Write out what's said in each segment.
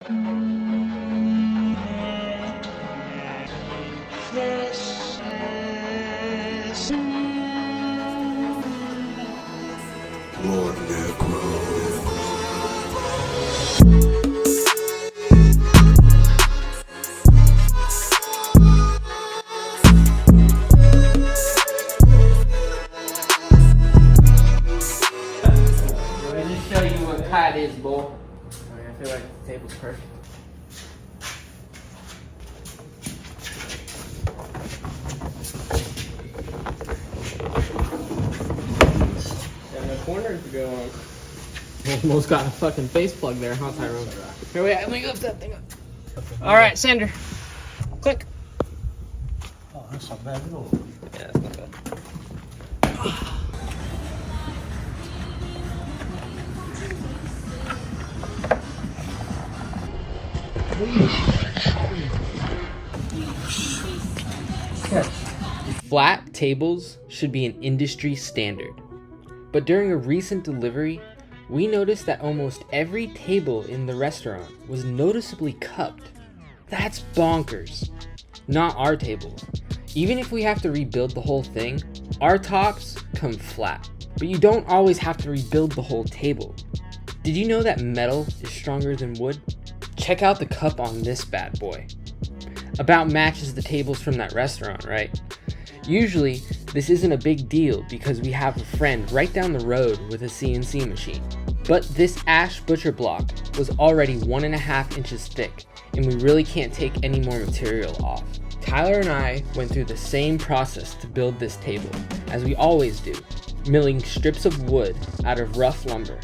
Let me just show you what cut is, boy. I feel like the table's perfect. And the corners go on. Almost got a fucking face plug there, huh, Tyrone? Here, wait, let me lift that thing up. Alright, Sander. Click. Oh, that's not bad at all. Yeah, that's not bad. Flat tables should be an industry standard. But during a recent delivery, we noticed that almost every table in the restaurant was noticeably cupped. That's bonkers. Not our tables. Even if we have to rebuild the whole thing, our tops come flat. But you don't always have to rebuild the whole table. Did you know that metal is stronger than wood? Check out the cup on this bad boy. About matches the tables from that restaurant, right? Usually, this isn't a big deal because we have a friend right down the road with a CNC machine. But this ash butcher block was already 1.5 inches thick, and we really can't take any more material off. Tyler and I went through the same process to build this table, as we always do, milling strips of wood out of rough lumber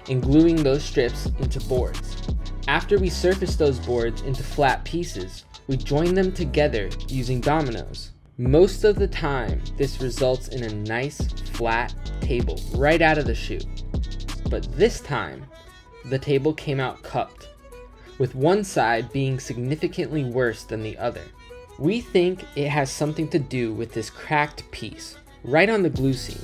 and gluing those strips into boards. After we surfaced those boards into flat pieces, we joined them together using dominoes. Most of the time, this results in a nice flat table right out of the chute. But this time, the table came out cupped, with one side being significantly worse than the other. We think it has something to do with this cracked piece right on the glue seam,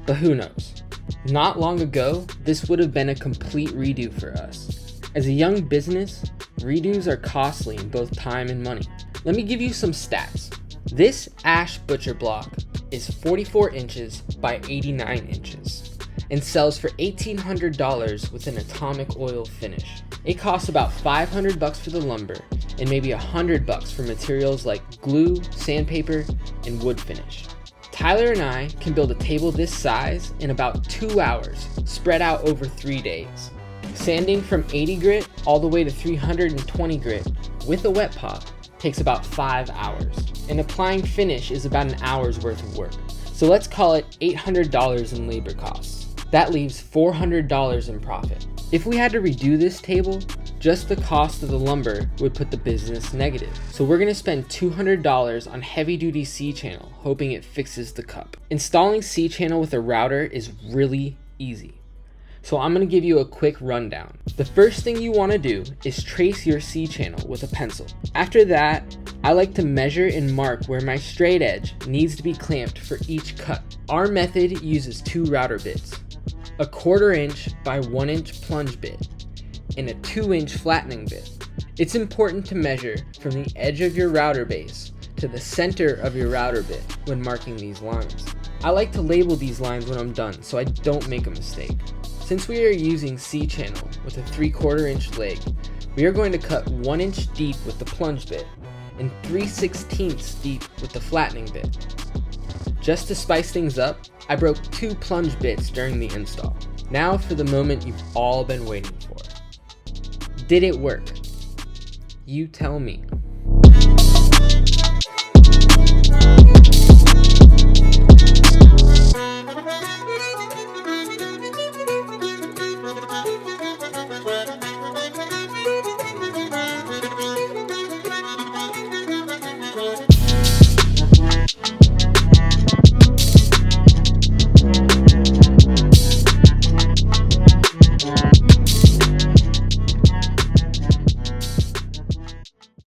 but who knows? Not long ago, this would have been a complete redo for us. As a young business, redos are costly in both time and money. Let me give you some stats. This ash butcher block is 44 inches by 89 inches and sells for $1,800 with an atomic oil finish. It costs about $500 for the lumber and maybe $100 for materials like glue, sandpaper, and wood finish. Tyler and I can build a table this size in about 2 hours, spread out over 3 days. Sanding from 80 grit all the way to 320 grit with a wet pop takes about 5 hours, and applying finish is about an hour's worth of work. So let's call it $800 in labor costs. That leaves $400 in profit. If we had to redo this table, just the cost of the lumber would put the business negative. So we're gonna spend $200 on heavy duty C-channel, hoping it fixes the cup. Installing C-channel with a router is really easy. So I'm gonna give you a quick rundown. The first thing you wanna do is trace your C-channel with a pencil. After that, I like to measure and mark where my straight edge needs to be clamped for each cut. Our method uses 2 router bits, a 1/4 inch by 1 inch plunge bit, and a 2 inch flattening bit. It's important to measure from the edge of your router base to the center of your router bit when marking these lines. I like to label these lines when I'm done so I don't make a mistake. Since we are using C-channel with a 3/4 inch leg, we are going to cut 1 inch deep with the plunge bit and 3/16 deep with the flattening bit. Just to spice things up, I broke 2 plunge bits during the install. Now for the moment you've all been waiting for. Did it work? You tell me.